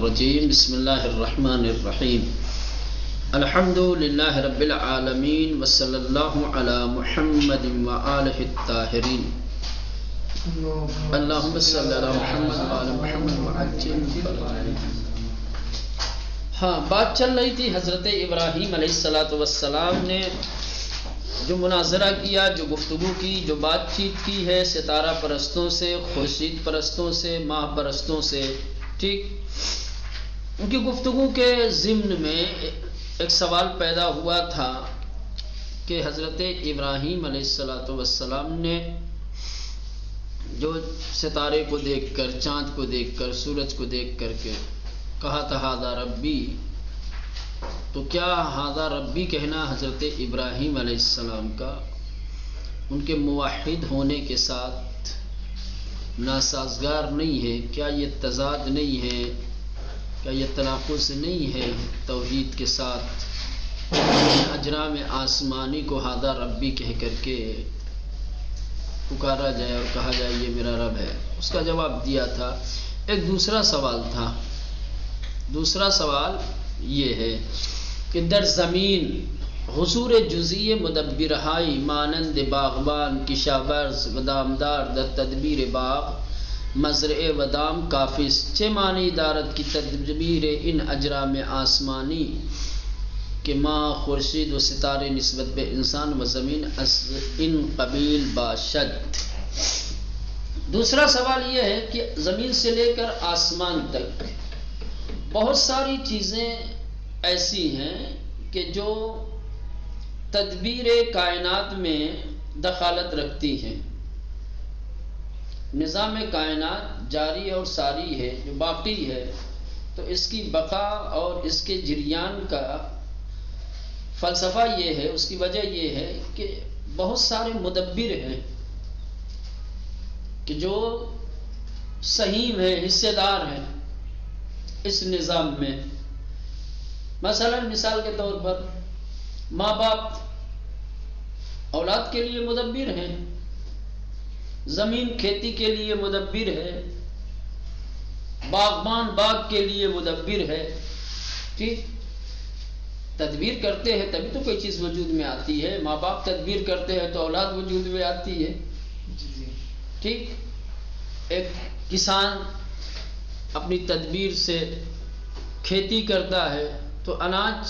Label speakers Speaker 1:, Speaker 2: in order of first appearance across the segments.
Speaker 1: الرجیم بسم اللہ الرحمن الرحیم الحمد للہ رب العالمین وصلی اللہ علی محمد وآلہ الطاہرین اللہم صلی علی محمد وآلہ محمد وعجل فرجہ۔ ہاں، بات چل رہی تھی حضرت ابراہیم علیہ السلام نے جو مناظرہ کیا، جو گفتگو کی، جو بات چیت کی ہے ستارہ پرستوں سے، خورشید پرستوں سے، ماہ پرستوں سے، ٹھیک۔ ان کی گفتگو کے ضمن میں ایک سوال پیدا ہوا تھا کہ حضرت ابراہیم علیہ السلام نے جو ستارے کو دیکھ کر، چاند کو دیکھ کر، سورج کو دیکھ کر کے کہا تھا ھذا ربی، تو کیا ھذا ربی کہنا حضرت ابراہیم علیہ السلام کا ان کے موحد ہونے کے ساتھ ناسازگار نہیں ہے؟ کیا یہ تضاد نہیں ہے؟ کیا یہ تناقض نہیں ہے توحید کے ساتھ اجرام آسمانی کو ھذا ربی کہہ کر کے پکارا جائے اور کہا جائے یہ میرا رب ہے؟ اس کا جواب دیا تھا۔ ایک دوسرا سوال تھا، دوسرا سوال یہ ہے کہ در زمین حضور جزئی مدبرہائی مانند باغبان کشاورز و دامدار در تدبیر باغ مزرع و دام کافیس، چه معنی دارد کی تدبیر ان اجرام آسمانی کہ ماں خورشید و ستارے نسبت به انسان و زمین از ان قبیل باشد۔ دوسرا سوال یہ ہے کہ زمین سے لے کر آسمان تک بہت ساری چیزیں ایسی ہیں کہ جو تدبیر کائنات میں دخالت رکھتی ہیں۔ نظام کائنات جاری اور ساری ہے، جو باقی ہے، تو اس کی بقا اور اس کے جریان کا فلسفہ یہ ہے، اس کی وجہ یہ ہے کہ بہت سارے مدبر ہیں کہ جو سہیم ہیں، حصے دار ہیں اس نظام میں۔ مثلا مثال کے طور پر ماں باپ اولاد کے لیے مدبر ہیں، زمین کھیتی کے لیے مدبر ہے، باغبان باغ کے لیے مدبر ہے، ٹھیک۔ تدبیر کرتے ہیں تبھی تو کوئی چیز وجود میں آتی ہے، ماں باپ تدبیر کرتے ہیں تو اولاد وجود میں آتی ہے، ٹھیک۔ ایک کسان اپنی تدبیر سے کھیتی کرتا ہے تو اناج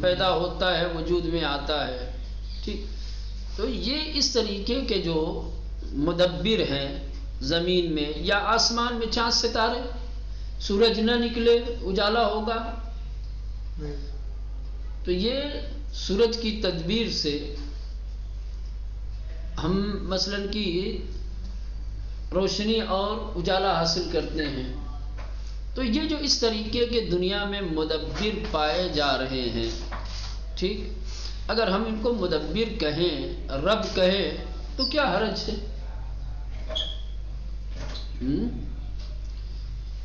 Speaker 1: پیدا ہوتا ہے، وجود میں آتا ہے، ٹھیک۔ تو یہ اس طریقے کے جو مدبر ہیں زمین میں یا آسمان میں، چاند ستارے، سورج نہ نکلے اجالا ہوگا، تو یہ سورج کی تدبیر سے ہم مثلا کی روشنی اور اجالا حاصل کرتے ہیں۔ تو یہ جو اس طریقے کے دنیا میں مدبر پائے جا رہے ہیں، ٹھیک، اگر ہم ان کو مدبر کہیں، رب کہیں، تو کیا حرج ہے؟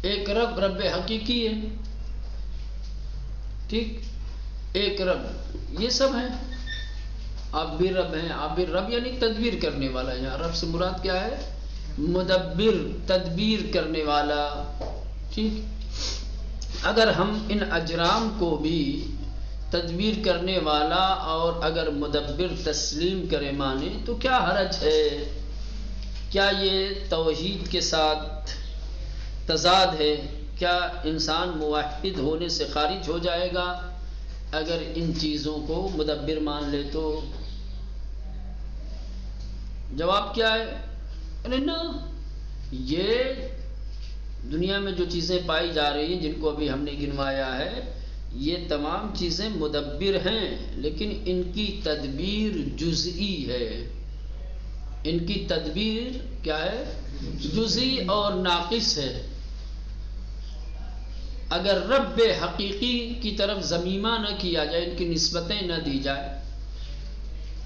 Speaker 1: ایک رب، رب حقیقی ہے، ٹھیک، ایک رب، یہ سب ہیں، آپ بھی رب ہیں، آپ بھی رب یعنی تدبیر کرنے والا ہے۔ یہاں رب سے مراد کیا ہے؟ مدبر، تدبیر کرنے والا، ٹھیک۔ اگر ہم ان اجرام کو بھی تدبیر کرنے والا اور اگر مدبر تسلیم کرے مانے تو کیا حرج ہے؟ کیا یہ توحید کے ساتھ تضاد ہے؟ کیا انسان موحد ہونے سے خارج ہو جائے گا اگر ان چیزوں کو مدبر مان لے تو؟ جواب کیا ہے؟ ارے نا، یہ دنیا میں جو چیزیں پائی جا رہی ہیں جن کو ابھی ہم نے گنوایا ہے، یہ تمام چیزیں مدبر ہیں، لیکن ان کی تدبیر جزئی ہے۔ ان کی تدبیر کیا ہے؟ جزئی اور ناقص ہے۔ اگر رب حقیقی کی طرف ضمیمہ نہ کیا جائے، ان کی نسبتیں نہ دی جائے،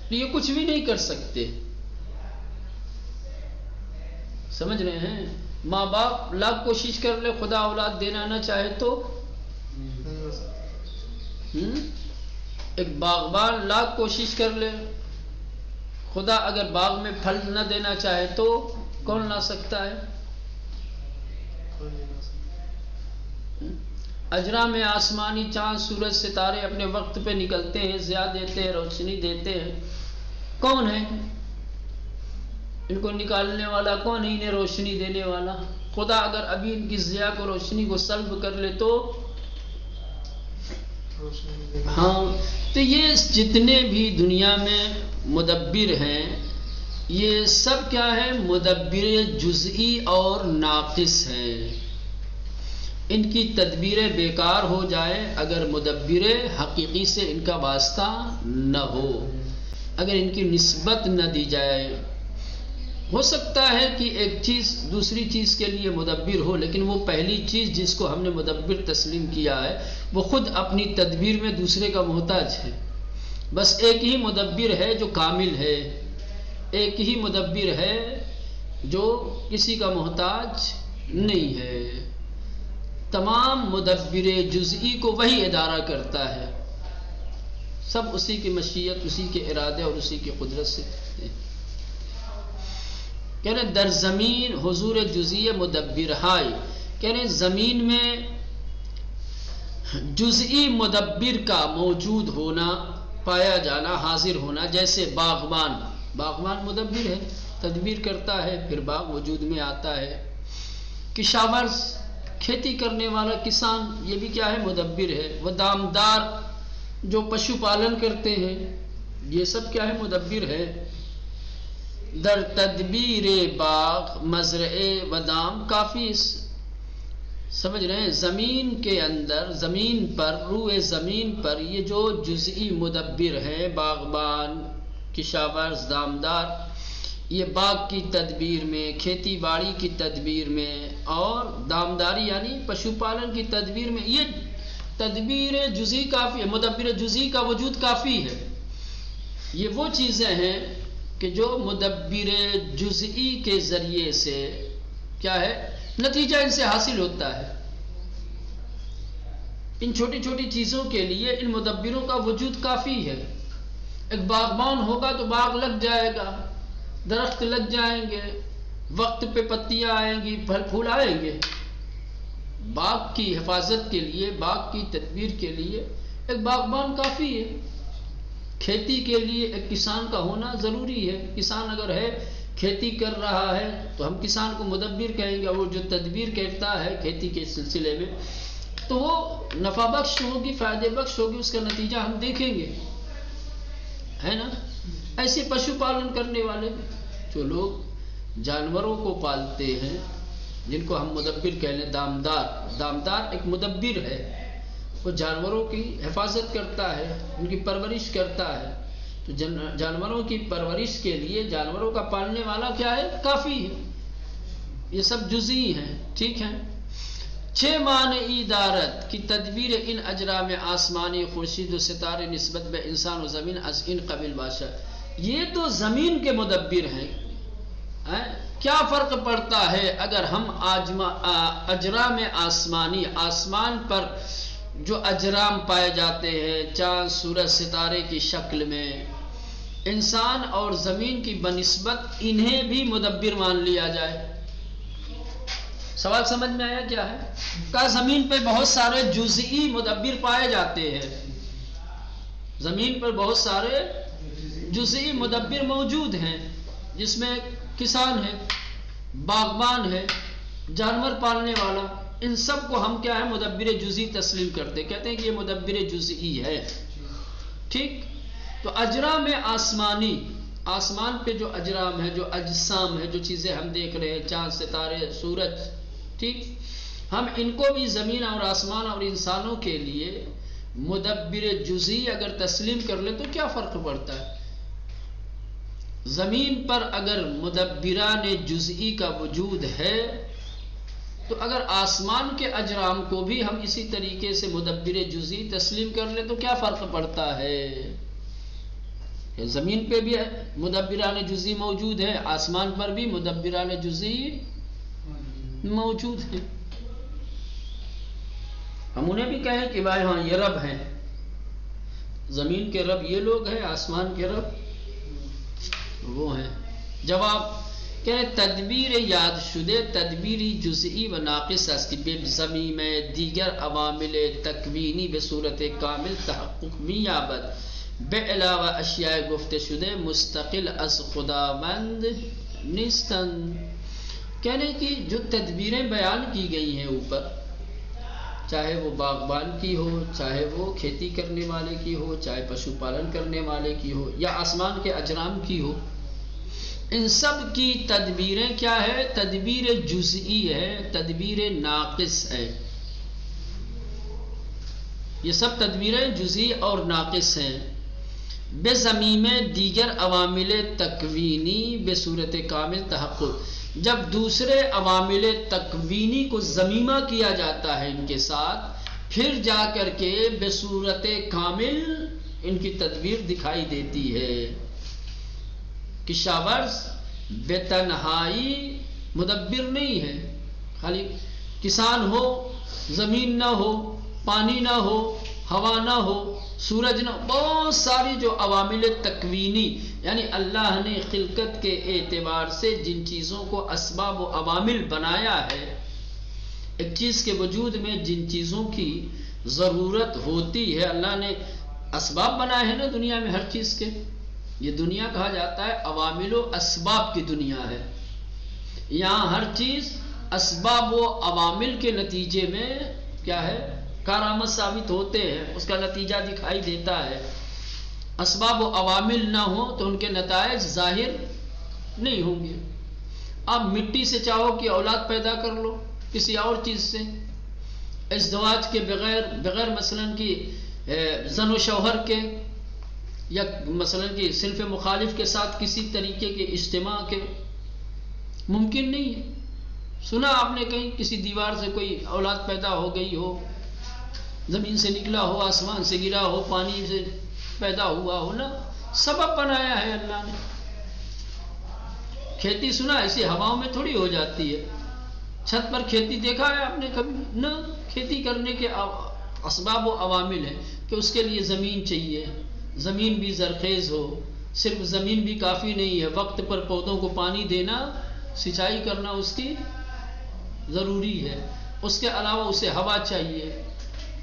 Speaker 1: تو یہ کچھ بھی نہیں کر سکتے۔ سمجھ رہے ہیں؟ ماں باپ لاکھ کوشش کر لے، خدا اولاد دینا نہ چاہے تو؟ ایک باغبان لاکھ کوشش کر لے، خدا اگر باغ میں پھل نہ دینا چاہے تو کون لا سکتا ہے؟ اجرام آسمانی چاند سورج ستارے اپنے وقت پہ نکلتے ہیں، ضیاء دیتے ہیں، روشنی دیتے ہیں. کون ہے ان کو نکالنے والا؟ کون ہے انہیں روشنی دینے والا؟ خدا اگر ابھی ان کی ضیاء کو، روشنی کو سلب کر لے تو ہاں. تو یہ جتنے بھی دنیا میں مدبر ہیں، یہ سب کیا ہے؟ مدبر جزئی اور ناقص ہیں. ان کی تدبیریں بیکار ہو جائے اگر مدبر حقیقی سے ان کا واسطہ نہ ہو، اگر ان کی نسبت نہ دی جائے. ہو سکتا ہے کہ ایک چیز دوسری چیز کے لیے مدبر ہو، لیکن وہ پہلی چیز جس کو ہم نے مدبر تسلیم کیا ہے وہ خود اپنی تدبیر میں دوسرے کا محتاج ہے. بس ایک ہی مدبر ہے جو کامل ہے، ایک ہی مدبر ہے جو کسی کا محتاج نہیں ہے. تمام مدبر جزئی کو وہی ادارہ کرتا ہے، سب اسی کی مشیت، اسی کے ارادے اور اسی کی قدرت سے. کہہ رہے در زمین حضور جزئی مدبر ہائی، کہہ رہے زمین میں جزئی مدبر کا موجود ہونا، پایا جانا، حاضر ہونا. جیسے باغبان مدبر ہے، تدبیر کرتا ہے، پھر باغ وجود میں آتا ہے. کشاورز کھیتی کرنے والا کسان، یہ بھی کیا ہے؟ مدبر ہے. وہ دامدار جو پشو پالن کرتے ہیں، یہ سب کیا ہے؟ مدبر ہے. در تدبیر باغ مزرعے و دام، کافی سمجھ رہے ہیں. زمین کے اندر، زمین پر، روئے زمین پر یہ جو جزئی مدبر ہیں، باغبان، کشاورز، دامدار، یہ باغ کی تدبیر میں، کھیتی باڑی کی تدبیر میں، اور دامداری یعنی پشو پالن کی تدبیر میں، یہ تدبیر جزئی کافی ہے. مدبر جزئی کا وجود کافی ہے. یہ وہ چیزیں ہیں کہ جو مدبر جزئی کے ذریعے سے کیا ہے؟ نتیجہ ان سے حاصل ہوتا ہے. ان چھوٹی چھوٹی چیزوں کے لیے ان مدبروں کا وجود کافی ہے. ایک باغبان ہوگا تو باغ لگ جائے گا، درخت لگ جائیں گے، وقت پہ پتیاں آئیں گی، پھل پھول آئیں گے. باغ کی حفاظت کے لیے، باغ کی تدبیر کے لیے ایک باغبان کافی ہے. کھیتی کے لیے ایک کسان کا ہونا ضروری ہے. کسان اگر ہے، کھیتی کر رہا ہے، تو ہم کسان کو مدبر کہیں گے. اور جو تدبیر کرتا ہے کھیتی کے سلسلے میں، تو وہ نفع بخش ہوگی، فائدے بخش ہوگی، اس کا نتیجہ ہم دیکھیں گے، ہے نا. ایسے پشو پالن کرنے والے جو لوگ جانوروں کو پالتے ہیں، جن کو ہم مدبر کہہ لیں، دامدار ایک مدبر ہے. وہ جانوروں کی حفاظت کرتا ہے، ان کی پرورش کرتا ہے. تو جانوروں کی پرورش کے لیے جانوروں کا پالنے والا کیا ہے؟ کافی ہے. یہ سب جزئی ہیں. ٹھیک ہے. 6 معنی ادارت کی تدبیر ان اجرام آسمانی، خورشید و ستارے نسبت بے انسان و زمین از ان قبل باشد. یہ تو زمین کے مدبر ہیں. کیا فرق پڑتا ہے اگر ہم اجرام آسمانی، آسمان پر جو اجرام پائے جاتے ہیں چاند سورج ستارے کی شکل میں، انسان اور زمین کی بنسبت انہیں بھی مدبر مان لیا جائے؟ سوال سمجھ میں آیا کیا ہے؟ کہ زمین پہ بہت سارے جزئی مدبر پائے جاتے ہیں، زمین پر بہت سارے جزئی مدبر موجود ہیں، جس میں کسان ہے، باغبان ہے، جانور پالنے والا. ان سب کو ہم کیا ہے؟ مدبر جزئی تسلیم کرتے، کہتے ہیں کہ یہ مدبر جزئی ہے. ٹھیک. تو اجرام آسمانی، آسمان پہ جو اجرام ہے، جو اجسام ہے، جو چیزیں ہم دیکھ رہے ہیں، چاند، ستارے، سورج، ٹھیک، ہم ان کو بھی زمین اور آسمان اور انسانوں کے لیے مدبر جزئی اگر تسلیم کر لیں تو کیا فرق پڑتا ہے؟ زمین پر اگر مدبران جزئی کا وجود ہے، تو اگر آسمان کے اجرام کو بھی ہم اسی طریقے سے مدبر جزئی تسلیم کر لیں تو کیا فرق پڑتا ہے؟ کہ زمین پہ بھی مدبران جزئی موجود ہے، آسمان پر بھی مدبران جزئی موجود ہیں. ہم انہیں بھی کہیں کہ بھائی ہاں یہ رب ہیں، زمین کے رب یہ لوگ ہیں، آسمان کے رب وہ ہیں. جواب کہ تدبیر یاد شده تدبیری جزئی و ناقص است که به ضمیم دیگر عوامل تکوینی به صورت کامل تحقق می‌یابد، به علاوه اشیاء گفته شده مستقل از خداوند نیستند. کہنے کی جو تدبیریں بیان کی گئی ہیں اوپر، چاہے وہ باغبان کی ہو، چاہے وہ کھیتی کرنے والے کی ہو، چاہے پشو پالن کرنے والے کی ہو، یا آسمان کے اجرام کی ہو، ان سب کی تدبیریں کیا ہے؟ تدبیر جزئی ہے، تدبیر ناقص ہے. یہ سب تدبیریں جزئی اور ناقص ہیں. بے ضمیم دیگر عوامل تکوینی بے صورت کامل تحقق، جب دوسرے عوامل تکوینی کو ضمیمہ کیا جاتا ہے ان کے ساتھ، پھر جا کر کے بے صورت کامل ان کی تدبیر دکھائی دیتی ہے. کشاورز بے تنہائی مدبر نہیں ہے، خالی کسان ہو، زمین نہ ہو، پانی نہ ہو، ہوا نہ ہو، سورج نہ، بہت ساری جو عوامل تکوینی، یعنی اللہ نے خلقت کے اعتبار سے جن چیزوں کو اسباب و عوامل بنایا ہے، ایک چیز کے وجود میں جن چیزوں کی ضرورت ہوتی ہے، اللہ نے اسباب بنائے ہیں نا دنیا میں ہر چیز کے. یہ دنیا کہا جاتا ہے عوامل و اسباب کی دنیا ہے. یہاں ہر چیز اسباب و عوامل کے نتیجے میں کیا ہے؟ کارآمد ثابت ہوتے ہیں، اس کا نتیجہ دکھائی دیتا ہے. اسباب و عوامل نہ ہوں تو ان کے نتائج ظاہر نہیں ہوں گے. آپ مٹی سے چاہو کہ اولاد پیدا کر لو، کسی اور چیز سے، ازدواج کے بغیر مثلا کہ زن و شوہر کے، یا مثلا کہ صنف مخالف کے ساتھ کسی طریقے کے اجتماع کے، ممکن نہیں ہے. سنا آپ نے کہیں کسی دیوار سے کوئی اولاد پیدا ہو گئی ہو، زمین سے نکلا ہو، آسمان سے گرا ہو، پانی سے پیدا ہوا ہو؟ نا، سبب بنایا ہے اللہ نے. کھیتی سنا ایسی ہواؤں میں تھوڑی ہو جاتی ہے. چھت پر کھیتی دیکھا ہے آپ نے کبھی؟ نہ. کھیتی کرنے کے اسباب و عوامل ہیں کہ اس کے لیے زمین چاہیے، زمین بھی زرخیز ہو. صرف زمین بھی کافی نہیں ہے، وقت پر پودوں کو پانی دینا، سینچائی کرنا اس کی ضروری ہے. اس کے علاوہ اسے ہوا چاہیے،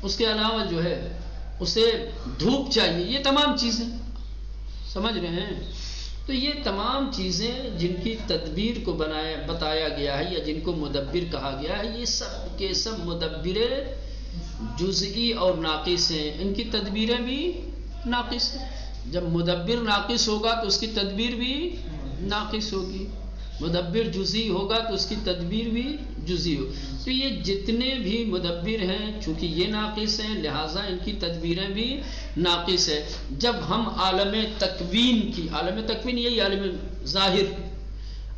Speaker 1: اس کے علاوہ جو ہے اسے دھوپ چاہیے. یہ تمام چیزیں سمجھ رہے ہیں؟ تو یہ تمام چیزیں جن کی تدبیر کو بتایا گیا ہے، یا جن کو مدبر کہا گیا ہے، یہ سب کے سب مدبر جزئی اور ناقص ہیں. ان کی تدبیریں بھی ناقص ہیں. جب مدبر ناقص ہوگا تو اس کی تدبیر بھی ناقص ہوگی. مدبر جزئی ہوگا تو اس کی تدبیر بھی جزئی ہو. تو یہ جتنے بھی مدبر ہیں چونکہ یہ ناقص ہیں، لہٰذا ان کی تدبیریں بھی ناقص ہے. جب ہم عالم تکوین کی، عالم تکوین یہی عالم ظاہر،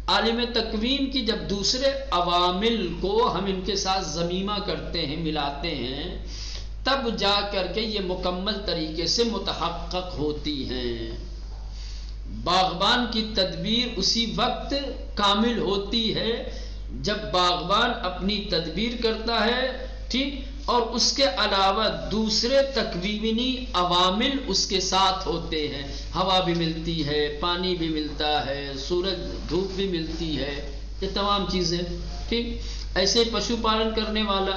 Speaker 1: عالم تکوین کی جب دوسرے عوامل کو ہم ان کے ساتھ ضمیمہ کرتے ہیں، ملاتے ہیں، تب جا کر کے یہ مکمل طریقے سے متحقق ہوتی ہیں. باغبان کی تدبیر اسی وقت کامل ہوتی ہے جب باغبان اپنی تدبیر کرتا ہے، ٹھیک، اور اس کے علاوہ دوسرے تکوینی عوامل اس کے ساتھ ہوتے ہیں. ہوا بھی ملتی ہے، پانی بھی ملتا ہے، سورج دھوپ بھی ملتی ہے، یہ تمام چیزیں، ٹھیک. ایسے پشو پالن کرنے والا،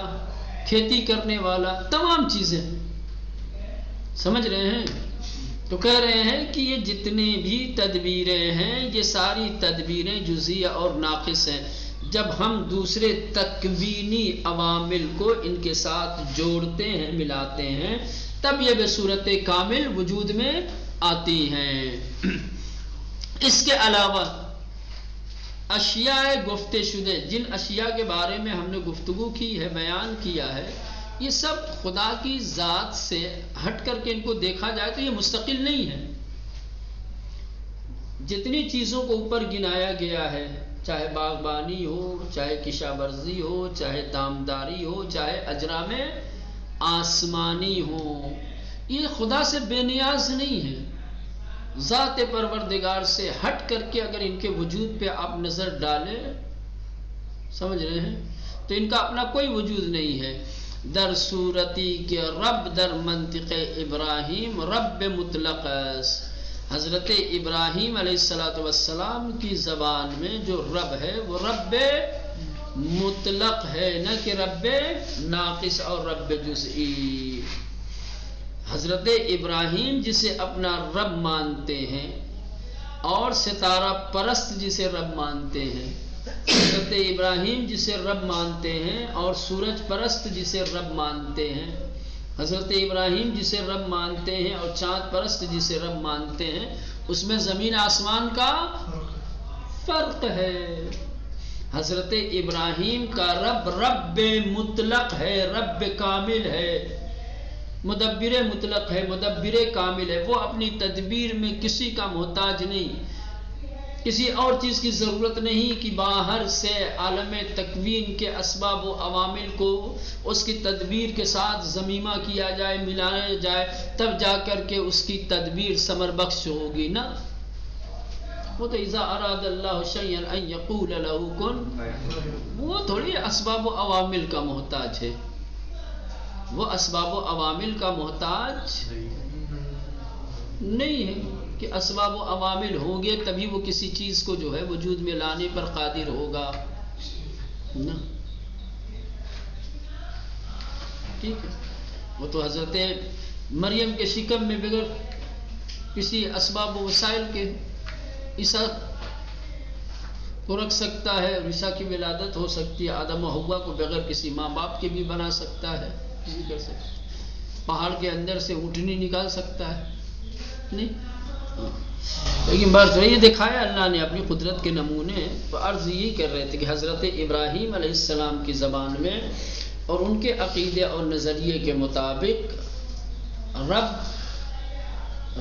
Speaker 1: کھیتی کرنے والا، تمام چیزیں. سمجھ رہے ہیں؟ تو کہہ رہے ہیں کہ یہ جتنے بھی تدبیریں ہیں یہ ساری تدبیریں جزئیہ اور ناقص ہیں. جب ہم دوسرے تکوینی عوامل کو ان کے ساتھ جوڑتے ہیں، ملاتے ہیں، تب یہ بصورت کامل وجود میں آتی ہیں. اس کے علاوہ اشیاء گفتے شدہ، جن اشیاء کے بارے میں ہم نے گفتگو کی ہے، بیان کیا ہے، یہ سب خدا کی ذات سے ہٹ کر کے ان کو دیکھا جائے تو یہ مستقل نہیں ہے. جتنی چیزوں کو اوپر گنایا گیا ہے، چاہے باغبانی ہو، چاہے کشاورزی ہو، چاہے دامداری ہو، چاہے اجرام آسمانی ہو، یہ خدا سے بے نیاز نہیں ہے. ذات پروردگار سے ہٹ کر کے اگر ان کے وجود پہ آپ نظر ڈالیں، سمجھ رہے ہیں، تو ان کا اپنا کوئی وجود نہیں ہے. در صورتی کہ رب در منطق ابراہیم رب مطلق است. حضرت ابراہیم علیہ السلام کی زبان میں جو رب ہے وہ رب مطلق ہے، نہ کہ رب ناقص اور رب جزئی۔ حضرت ابراہیم جسے اپنا رب مانتے ہیں اور ستارہ پرست جسے رب مانتے ہیں، حضرت ابراہیم جسے رب مانتے ہیں اور سورج پرست جسے رب مانتے ہیں، حضرت ابراہیم جسے رب مانتے ہیں اور چاند پرست جسے رب مانتے ہیں، اس میں زمین آسمان کا فرق ہے۔ حضرت ابراہیم کا رب رب مطلق ہے، رب کامل ہے، مدبر مطلق ہے، مدبر کامل ہے۔ وہ اپنی تدبیر میں کسی کا محتاج نہیں، کسی اور چیز کی ضرورت نہیں کہ باہر سے عالم تکوین کے اسباب و عوامل کو اس کی تدبیر کے ساتھ ضمیمہ کیا جائے، ملایا جائے، تب جا کر کے اس کی تدبیر ثمر بخش ہوگی نا۔ وہ تو اذا اراد اللہ شیئا ان یقول له کن، وہ تھوڑی اسباب و عوامل کا محتاج ہے، وہ اسباب و عوامل کا محتاج نہیں ہے کہ اسباب و عوامل ہوں گے تبھی وہ کسی چیز کو جو ہے وجود میں لانے پر قادر ہوگا نا۔ ٹھیک ہے، وہ تو حضرت مریم کے شکم میں بغیر کسی اسباب و وسائل کے عیسیٰ کو رکھ سکتا ہے، عیسیٰ کی ولادت ہو سکتی ہے، آدم و حوا کو بغیر کسی ماں باپ کے بھی بنا سکتا ہے، بھی کر سکتا ہے، پہاڑ کے اندر سے اونٹنی نکال سکتا ہے، نہیں؟ لیکن بس یہ دکھایا اللہ نے اپنی قدرت کے نمونے۔ تو عرض یہی کر رہے تھے کہ حضرت ابراہیم علیہ السلام کی زبان میں اور ان کے عقیدے اور نظریے کے مطابق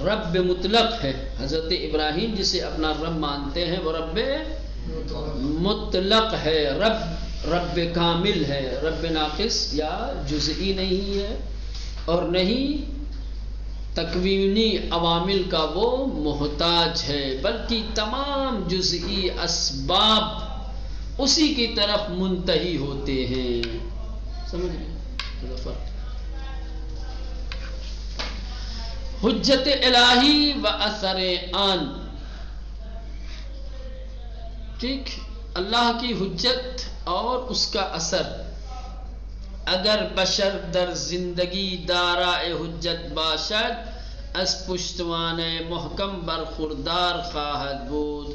Speaker 1: رب مطلق ہے۔ حضرت ابراہیم جسے اپنا رب مانتے ہیں وہ رب مطلق ہے، رب کامل ہے، رب ناقص یا جزئی نہیں ہے، اور نہیں تکوینی عوامل کا وہ محتاج ہے، بلکہ تمام جزئی اسباب اسی کی طرف منتہی ہوتے ہیں۔ سمجھ گئے فرق؟ حجت الہی و اثر آن، ٹھیک، اللہ کی حجت اور اس کا اثر۔ اگر بشر در زندگی دارائے حجت باشد، از پشتوان محکم برخوردار خواہد بود۔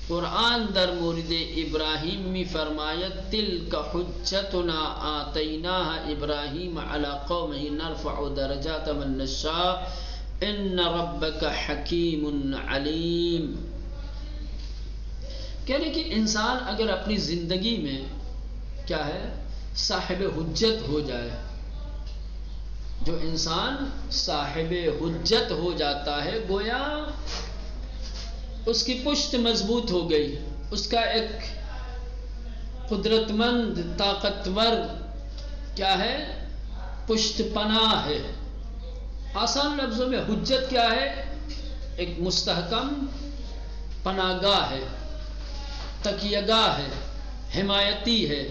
Speaker 1: قرآن در مورد ابراہیم می فرماید تلک حجتنا آتیناها ابراہیم علی قومه نرفع درجات من نشاء ان ربک حکیم علیم۔ کہہ رہے کہ انسان اگر اپنی زندگی میں کیا ہے صاحب حجت ہو جائے، جو انسان صاحب حجت ہو جاتا ہے گویا اس کی پشت مضبوط ہو گئی، اس کا ایک قدرت مند طاقتور کیا ہے پشت پناہ ہے۔ آسان لفظوں میں حجت کیا ہے؟ ایک مستحکم پناہ گاہ ہے، تکیہ گاہ ہے، حمایتی ہے۔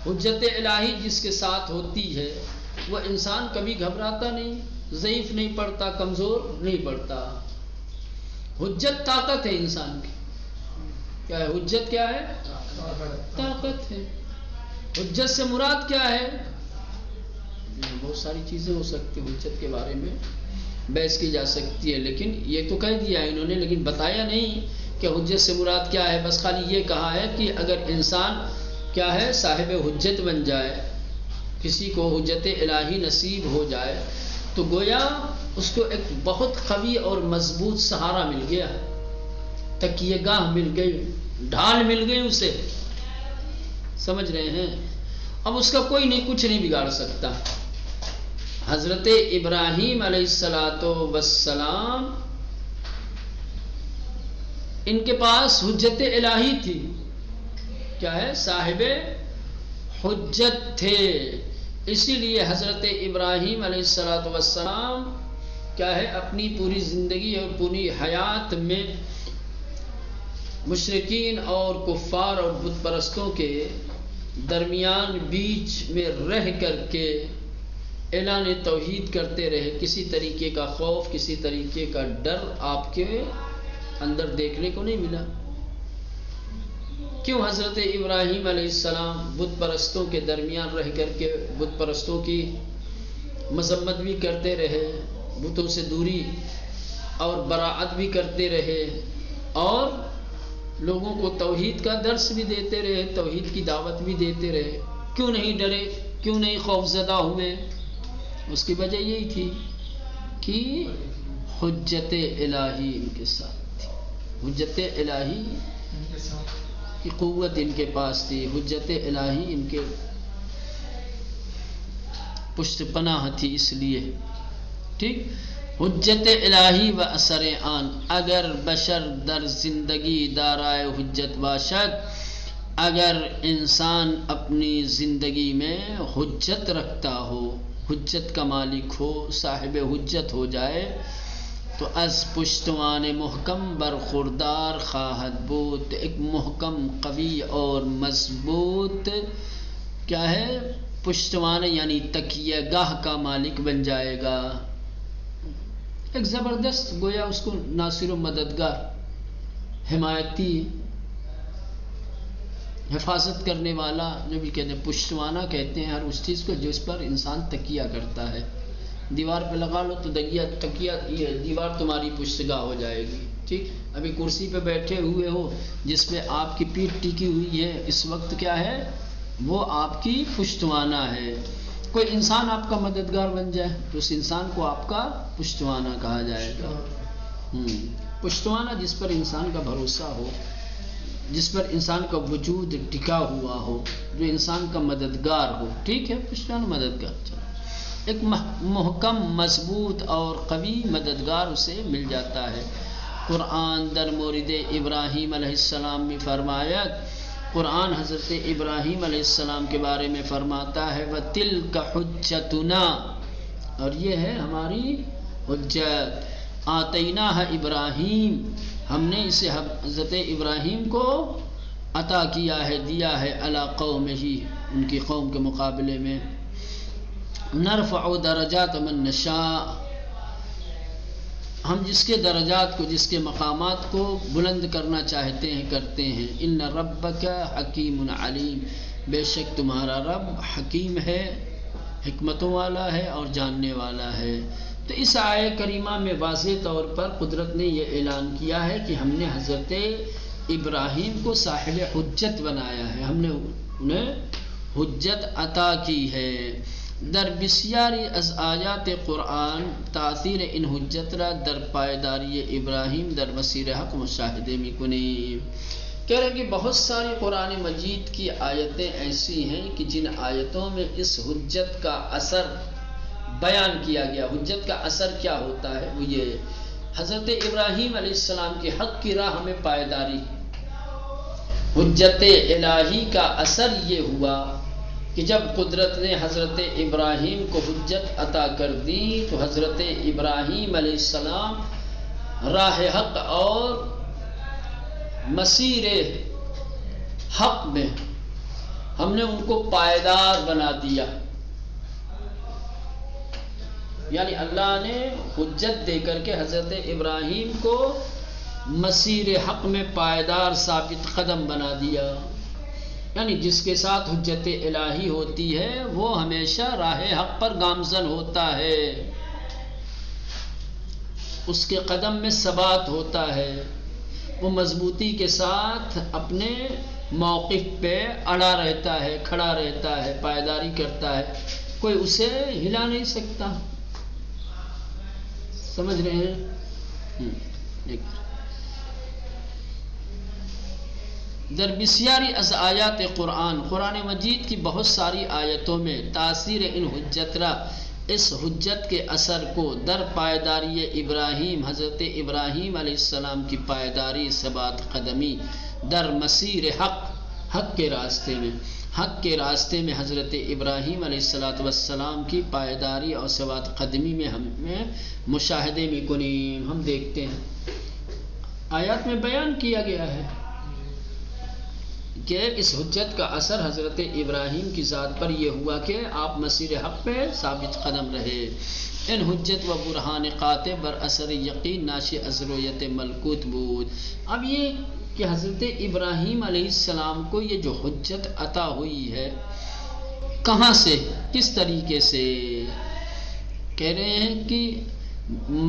Speaker 1: حجت الہی جس کے ساتھ ہوتی ہے وہ انسان کبھی گھبراتا نہیں، ضعیف نہیں پڑتا، کمزور نہیں پڑتا۔ حجت طاقت ہے انسان کی، کیا ہے حجت؟ کیا ہے؟ طاقت ہے۔ حجت سے مراد کیا ہے؟ بہت ساری چیزیں ہو سکتی ہیں، حجت کے بارے میں بحث کی جا سکتی ہے، لیکن یہ تو کہہ دیا انہوں نے، لیکن بتایا نہیں کہ حجت سے مراد کیا ہے۔ بس خالی یہ کہا ہے کہ اگر انسان کیا ہے صاحب حجت بن جائے، کسی کو حجت الہی نصیب ہو جائے، تو گویا اس کو ایک بہت قوی اور مضبوط سہارا مل گیا، تکیہ گاہ مل گئی، ڈھال مل گئی اسے۔ سمجھ رہے ہیں؟ اب اس کا کوئی نہیں، کچھ نہیں بگاڑ سکتا۔ حضرت ابراہیم علیہ السلام ان کے پاس حجت الہی تھی، کیا ہے صاحب حجت تھے، اسی لیے حضرت ابراہیم علیہ السلام کیا ہے اپنی پوری زندگی اور پوری حیات میں مشرکین اور کفار اور بت پرستوں کے درمیان بیچ میں رہ کر کے اعلان توحید کرتے رہے، کسی طریقے کا خوف، کسی طریقے کا ڈر آپ کے اندر دیکھنے کو نہیں ملا۔ کیوں حضرت ابراہیم علیہ السلام بت پرستوں کے درمیان رہ کر کے بت پرستوں کی مذمت بھی کرتے رہے، بتوں سے دوری اور براعت بھی کرتے رہے، اور لوگوں کو توحید کا درس بھی دیتے رہے، توحید کی دعوت بھی دیتے رہے؟ کیوں نہیں ڈرے؟ کیوں نہیں خوف زدہ ہوئے؟ اس کی وجہ یہی تھی کہ حجت الہی ان کے ساتھ تھی، حجت الہی کی قوت ان کے پاس تھی، حجت الہی ان کے پشت پناہ تھی، اس لیے ٹھیک۔ حجت الہی و اثر آن، اگر بشر در زندگی دارائے حجت باشد، اگر انسان اپنی زندگی میں حجت رکھتا ہو، حجت کا مالک ہو، صاحب حجت ہو جائے، تو از پشتوان محکم برخوردار خواہد بود، ایک محکم قوی اور مضبوط کیا ہے پشتوان، یعنی تکیہ گاہ کا مالک بن جائے گا، ایک زبردست گویا اس کو ناصر و مددگار، حمایتی، حفاظت کرنے والا جو بھی کہتے ہیں، پشتوانہ کہتے ہیں ہر اس چیز کو جس پر انسان تکیہ کرتا ہے۔ دیوار پہ لگا لو تو تکیہ یہ دیوار تمہاری پشتگاہ ہو جائے گی، ٹھیک۔ ابھی کرسی پہ بیٹھے ہوئے ہو جس پہ آپ کی پیٹھ ٹکی ہوئی ہے، اس وقت کیا ہے وہ آپ کی پشتوانہ ہے۔ کوئی انسان آپ کا مددگار بن جائے تو اس انسان کو آپ کا پشتوانہ کہا جائے گا۔ پشتوانہ جس پر انسان کا بھروسہ ہو، جس پر انسان کا وجود ٹکا ہوا ہو، جو انسان کا مددگار ہو، ٹھیک ہے، پشتوانہ مددگار۔ چلو ایک محکم، مضبوط اور قوی مددگار اسے مل جاتا ہے۔ قرآن در مورد ابراہیم علیہ السلام میں فرمایا، قرآن حضرت ابراہیم علیہ السلام کے بارے میں فرماتا ہے وَتِلْكَ حُجَّتُنَا، اور یہ ہے ہماری حجت، آتَيْنَاهَا ابراہیم، ہم نے اسے حضرت ابراہیم کو عطا کیا ہے، دیا ہے، علی قومہ، ان کی قوم کے مقابلے میں، نرفع درجات من نشاء، ہم جس کے درجات کو، جس کے مقامات کو بلند کرنا چاہتے ہیں کرتے ہیں۔ ان ربک حکیم علیم، بے شک تمہارا رب حکیم ہے، حکمتوں والا ہے اور جاننے والا ہے۔ تو اس آیہ کریمہ میں واضح طور پر قدرت نے یہ اعلان کیا ہے کہ ہم نے حضرت ابراہیم کو صاحب حجت بنایا ہے، ہم نے انہیں حجت عطا کی ہے۔ در بسیاری از آیات قرآن تاثیر ان حجت را در پائیداری ابراہیم در مسیر حق مشاہدے میں کنی، کہہ رہے کہ بہت ساری قرآن مجید کی آیتیں ایسی ہیں کہ جن آیتوں میں اس حجت کا اثر بیان کیا گیا۔ حجت کا اثر کیا ہوتا ہے؟ وہ یہ حضرت ابراہیم علیہ السلام کے حق کی راہ میں پائیداری، حجت الہی کا اثر یہ ہوا کہ جب قدرت نے حضرت ابراہیم کو حجت عطا کر دی تو حضرت ابراہیم علیہ السلام راہ حق اور مسیر حق میں ہم نے ان کو پائیدار بنا دیا، یعنی اللہ نے حجت دے کر کے حضرت ابراہیم کو مسیر حق میں پائیدار ثابت قدم بنا دیا، یعنی جس کے ساتھ حجت الہی ہوتی ہے وہ ہمیشہ راہ حق پر گامزن ہوتا ہے، اس کے قدم میں ثبات ہوتا ہے، وہ مضبوطی کے ساتھ اپنے موقف پہ اڑا رہتا ہے، کھڑا رہتا ہے، پائیداری کرتا ہے، کوئی اسے ہلا نہیں سکتا۔ سمجھ رہے ہیں؟ در بسیاری از آیات قرآن، قرآن مجید کی بہت ساری آیتوں میں تاثیر ان حجت را، اس حجت کے اثر کو در پائیداری ابراہیم، حضرت ابراہیم علیہ السلام کی پائیداری، ثبات قدمی در مسیر حق، حق کے راستے میں، حق کے راستے میں حضرت ابراہیم علیہ السلام کی پائیداری اور ثبات قدمی میں ہمیں مشاہدے میں کنیم، ہم دیکھتے ہیں آیات میں بیان کیا گیا ہے۔ کہ اس حجت کا اثر حضرت ابراہیم کی ذات پر یہ ہوا کہ آپ مسیر حق پہ ثابت قدم رہے. ان حجت و برہان قاطع بر اثر یقین ناشی از رویت ملکوت بود. اب یہ کہ حضرت ابراہیم علیہ السلام کو یہ جو حجت عطا ہوئی ہے کہاں سے، کس طریقے سے؟ کہہ رہے ہیں کہ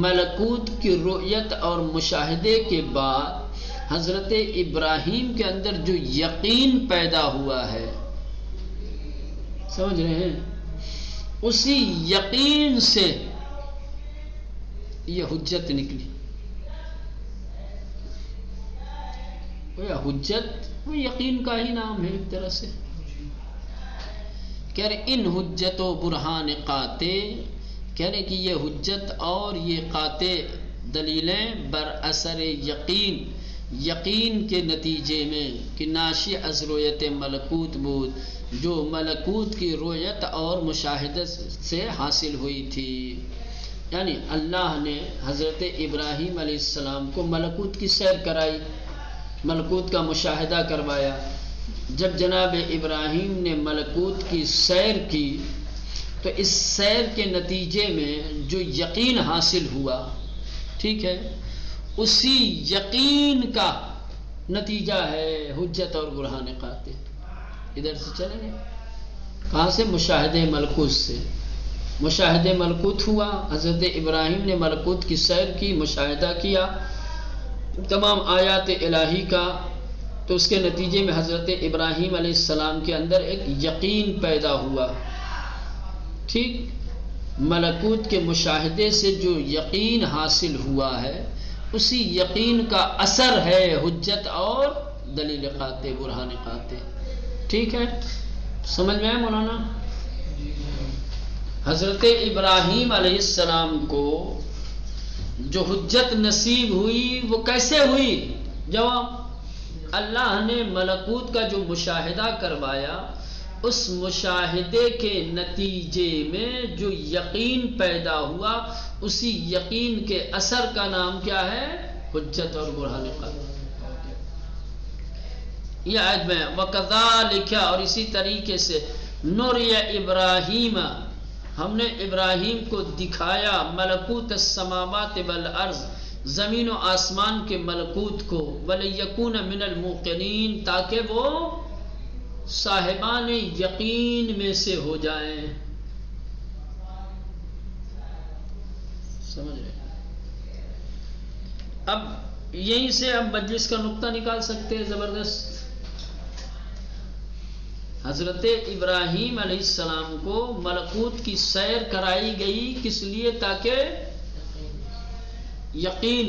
Speaker 1: ملکوت کی رؤیت اور مشاہدے کے بعد حضرت ابراہیم کے اندر جو یقین پیدا ہوا ہے، سمجھ رہے ہیں، اسی یقین سے یہ حجت نکلی. حجت وہ یقین کا ہی نام ہے ایک طرح سے. کہہ رہے ان حجت و برہان قاطع، کہہ رہے کہ یہ حجت اور یہ قاطع دلیلیں بر اثر یقین، یقین کے نتیجے میں، کہ ناشی از رویت ملکوت بود، جو ملکوت کی رویت اور مشاہدہ سے حاصل ہوئی تھی. یعنی اللہ نے حضرت ابراہیم علیہ السلام کو ملکوت کی سیر کرائی، ملکوت کا مشاہدہ کروایا. جب جناب ابراہیم نے ملکوت کی سیر کی تو اس سیر کے نتیجے میں جو یقین حاصل ہوا، ٹھیک ہے، اسی یقین کا نتیجہ ہے حجت اور برہان قاطع. ادھر سے چلیں گے کہاں سے؟ مشاہدہ ملکوت سے. مشاہدہ ملکوت ہوا، حضرت ابراہیم نے ملکوت کی سیر کی، مشاہدہ کیا تمام آیات الہی کا، تو اس کے نتیجے میں حضرت ابراہیم علیہ السلام کے اندر ایک یقین پیدا ہوا. ٹھیک، ملکوت کے مشاہدے سے جو یقین حاصل ہوا ہے اسی یقین کا اثر ہے حجت اور دلیل قاطع، برہان قاطع. ٹھیک ہے، سمجھ میں آئے مولانا؟ حضرت ابراہیم علیہ السلام کو جو حجت نصیب ہوئی وہ کیسے ہوئی؟ جواب، اللہ نے ملکوت کا جو مشاہدہ کروایا، اس مشاہدے کے نتیجے میں جو یقین پیدا ہوا، اسی یقین کے اثر کا نام کیا ہے؟ حجت اور برہان قاطع. یہ آیت میں وَكَذَلِكَ، اور اسی طریقے سے نُرِيَ ابراہیم، ہم نے ابراہیم کو دکھایا ملکوت السماوات والارض، زمین و آسمان کے ملکوت کو، وَلِيَكُونَ مِنَ الْمُوقِنِينَ، تاکہ وہ صاحبان یقین میں سے ہو جائیں. سمجھ رہے؟ اب یہیں سے ہم مجلس کا نقطہ نکال سکتے ہیں زبردست. حضرت ابراہیم علیہ السلام کو ملکوت کی سیر کرائی گئی، کس لیے؟ تاکہ یقین،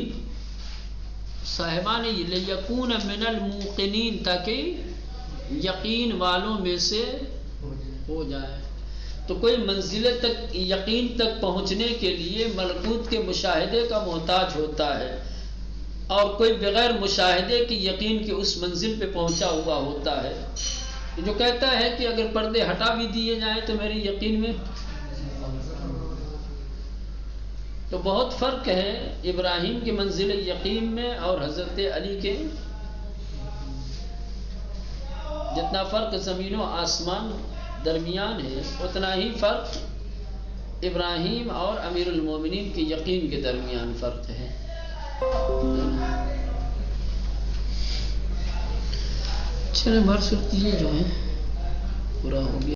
Speaker 1: صاحبان لیکون من الموقنین، تاکہ یقین والوں میں سے ہو جائے. تو کوئی منزل تک، یقین تک پہنچنے کے لیے ملکوت کے مشاہدے کا محتاج ہوتا ہے، اور کوئی بغیر مشاہدے کی یقین کی اس منزل پہ پہنچا ہوا ہوتا ہے جو کہتا ہے کہ اگر پردے ہٹا بھی دیے جائیں تو میری یقین میں. تو بہت فرق ہے ابراہیم کی منزل یقین میں اور حضرت علی کے. جتنا فرق زمین و آسمان درمیان ہے، اتنا ہی فرق ابراہیم اور امیر المومنین کے یقین کے درمیان فرق ہے. چلیں بہر صورت یہ جو ہے پورا ہو گیا.